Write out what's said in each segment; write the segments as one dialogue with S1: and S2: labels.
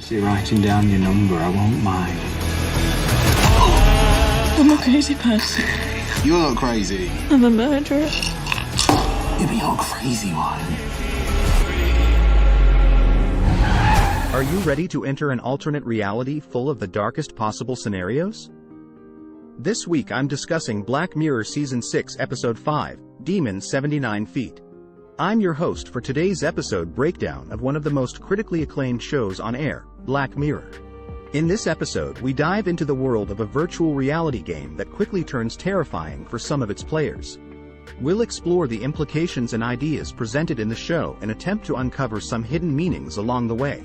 S1: See, writing down your number, I won't mind.
S2: I'm a crazy person.
S3: You're not crazy.
S2: I'm a murderer.
S1: You're your crazy one.
S4: Are you ready to enter an alternate reality full of the darkest possible scenarios? This week I'm discussing Black Mirror Season 6 Episode 5, Demon 79 Feet. I'm your host for today's episode breakdown of one of the most critically acclaimed shows on air, Black Mirror. In this episode we dive into the world of a virtual reality game that quickly turns terrifying for some of its players. We'll explore the implications and ideas presented in the show and attempt to uncover some hidden meanings along the way.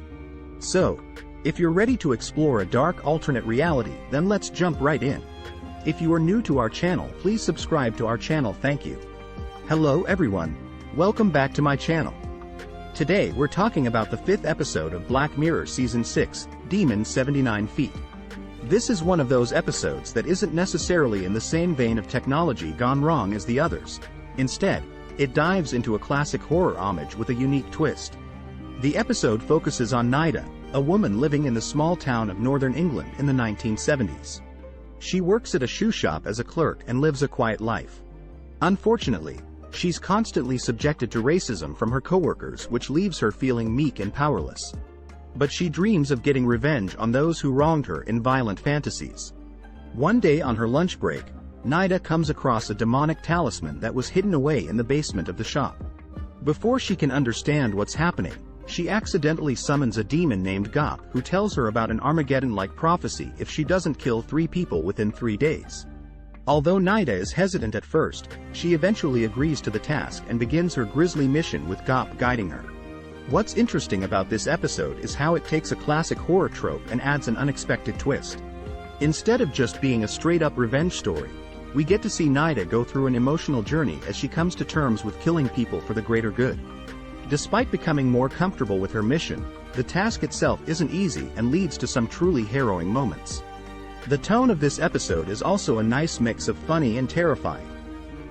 S4: So, if you're ready to explore a dark alternate reality, then let's jump right in. If you are new to our channel, please subscribe to our channel. Thank you. Hello everyone. Welcome back to my channel. Today we're talking about the 5th episode of Black Mirror Season 6, Demon 79 Feet. This is one of those episodes that isn't necessarily in the same vein of technology gone wrong as the others. Instead, it dives into a classic horror homage with a unique twist. The episode focuses on Nida, a woman living in the small town of northern England in the 1970s. She works at a shoe shop as a clerk and lives a quiet life. Unfortunately, she's constantly subjected to racism from her coworkers, which leaves her feeling meek and powerless. But she dreams of getting revenge on those who wronged her in violent fantasies. One day on her lunch break, Nida comes across a demonic talisman that was hidden away in the basement of the shop. Before she can understand what's happening, she accidentally summons a demon named Gop who tells her about an Armageddon-like prophecy if she doesn't kill 3 people within 3 days. Although Nida is hesitant at first, she eventually agrees to the task and begins her grisly mission with Gop guiding her. What's interesting about this episode is how it takes a classic horror trope and adds an unexpected twist. Instead of just being a straight-up revenge story, we get to see Nida go through an emotional journey as she comes to terms with killing people for the greater good. Despite becoming more comfortable with her mission, the task itself isn't easy and leads to some truly harrowing moments. The tone of this episode is also a nice mix of funny and terrifying.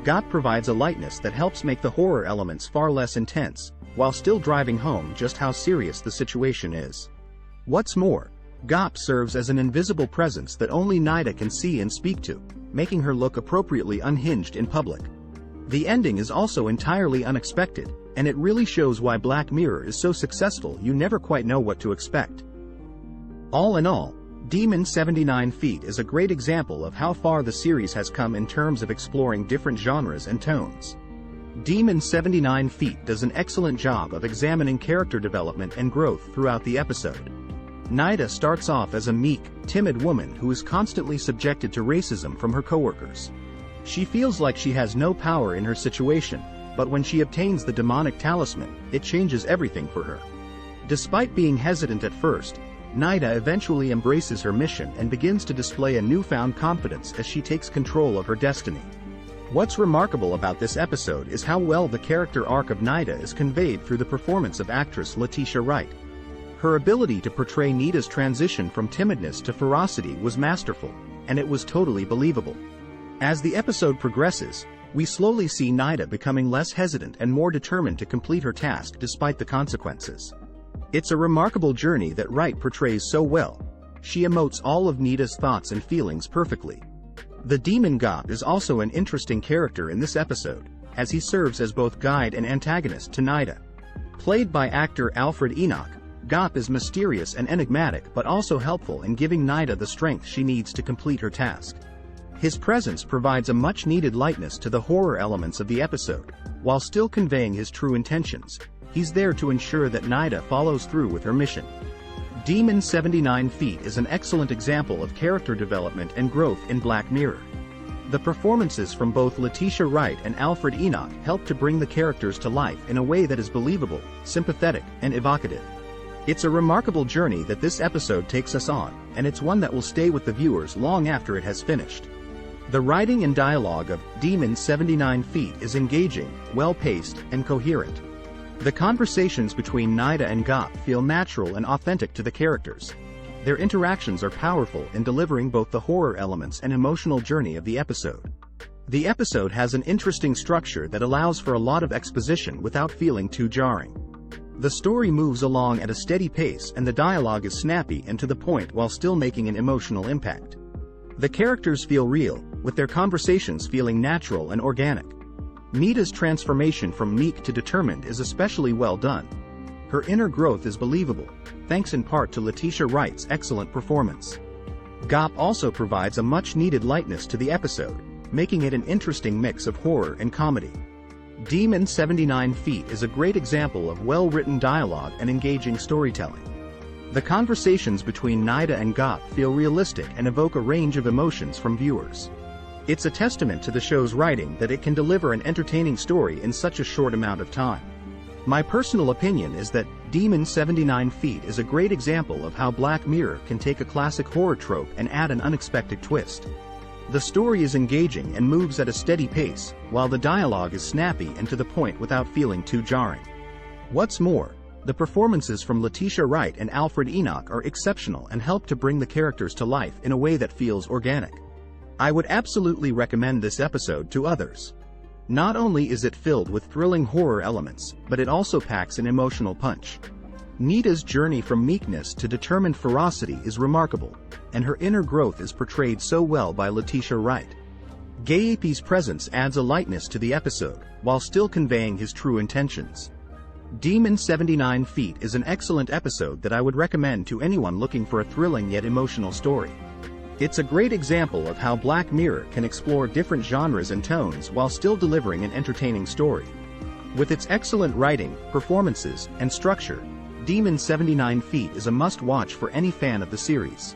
S4: Gop provides a lightness that helps make the horror elements far less intense, while still driving home just how serious the situation is. What's more, Gop serves as an invisible presence that only Nida can see and speak to, making her look appropriately unhinged in public. The ending is also entirely unexpected, and it really shows why Black Mirror is so successful. You never quite know what to expect. All in all, Demon 79 Feet is a great example of how far the series has come in terms of exploring different genres and tones. Demon 79 Feet does an excellent job of examining character development and growth throughout the episode. Nida starts off as a meek, timid woman who is constantly subjected to racism from her coworkers. She feels like she has no power in her situation, but when she obtains the demonic talisman, it changes everything for her. Despite being hesitant at first, Nida eventually embraces her mission and begins to display a newfound confidence as she takes control of her destiny. What's remarkable about this episode is how well the character arc of Nida is conveyed through the performance of actress Letitia Wright. Her ability to portray Nida's transition from timidness to ferocity was masterful, and it was totally believable. As the episode progresses, we slowly see Nida becoming less hesitant and more determined to complete her task despite the consequences. It's a remarkable journey that Wright portrays so well. She emotes all of Nida's thoughts and feelings perfectly. The demon Gop is also an interesting character in this episode, as he serves as both guide and antagonist to Nida. Played by actor Alfred Enoch, Gop is mysterious and enigmatic but also helpful in giving Nida the strength she needs to complete her task. His presence provides a much-needed lightness to the horror elements of the episode, while still conveying his true intentions. He's there to ensure that Nida follows through with her mission. Demon 79 Feet is an excellent example of character development and growth in Black Mirror. The performances from both Letitia Wright and Alfred Enoch help to bring the characters to life in a way that is believable, sympathetic, and evocative. It's a remarkable journey that this episode takes us on, and it's one that will stay with the viewers long after it has finished. The writing and dialogue of Demon 79 Feet is engaging, well-paced, and coherent. The conversations between Nida and Gop feel natural and authentic to the characters. Their interactions are powerful in delivering both the horror elements and emotional journey of the episode. The episode has an interesting structure that allows for a lot of exposition without feeling too jarring. The story moves along at a steady pace and the dialogue is snappy and to the point while still making an emotional impact. The characters feel real, with their conversations feeling natural and organic. Nida's transformation from meek to determined is especially well done. Her inner growth is believable, thanks in part to Letitia Wright's excellent performance. Gop also provides a much-needed lightness to the episode, making it an interesting mix of horror and comedy. Demon 79 Feet is a great example of well-written dialogue and engaging storytelling. The conversations between Nida and Gop feel realistic and evoke a range of emotions from viewers. It's a testament to the show's writing that it can deliver an entertaining story in such a short amount of time. My personal opinion is that Demon 79 Feet is a great example of how Black Mirror can take a classic horror trope and add an unexpected twist. The story is engaging and moves at a steady pace, while the dialogue is snappy and to the point without feeling too jarring. What's more, the performances from Letitia Wright and Alfred Enoch are exceptional and help to bring the characters to life in a way that feels organic. I would absolutely recommend this episode to others. Not only is it filled with thrilling horror elements, but it also packs an emotional punch. Nida's journey from meekness to determined ferocity is remarkable, and her inner growth is portrayed so well by Letitia Wright. Gayepi's presence adds a lightness to the episode, while still conveying his true intentions. Demon 79 Feet is an excellent episode that I would recommend to anyone looking for a thrilling yet emotional story. It's a great example of how Black Mirror can explore different genres and tones while still delivering an entertaining story. With its excellent writing, performances, and structure, Demon 79 Feet is a must-watch for any fan of the series.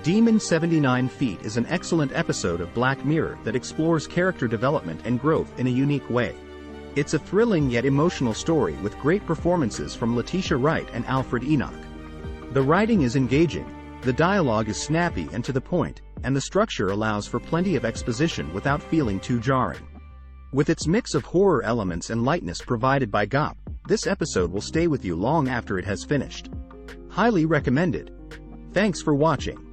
S4: Demon 79 Feet is an excellent episode of Black Mirror that explores character development and growth in a unique way. It's a thrilling yet emotional story with great performances from Letitia Wright and Alfred Enoch. The writing is engaging, the dialogue is snappy and to the point, and the structure allows for plenty of exposition without feeling too jarring. With its mix of horror elements and lightness provided by Gop, this episode will stay with you long after it has finished. Highly recommended. Thanks for watching.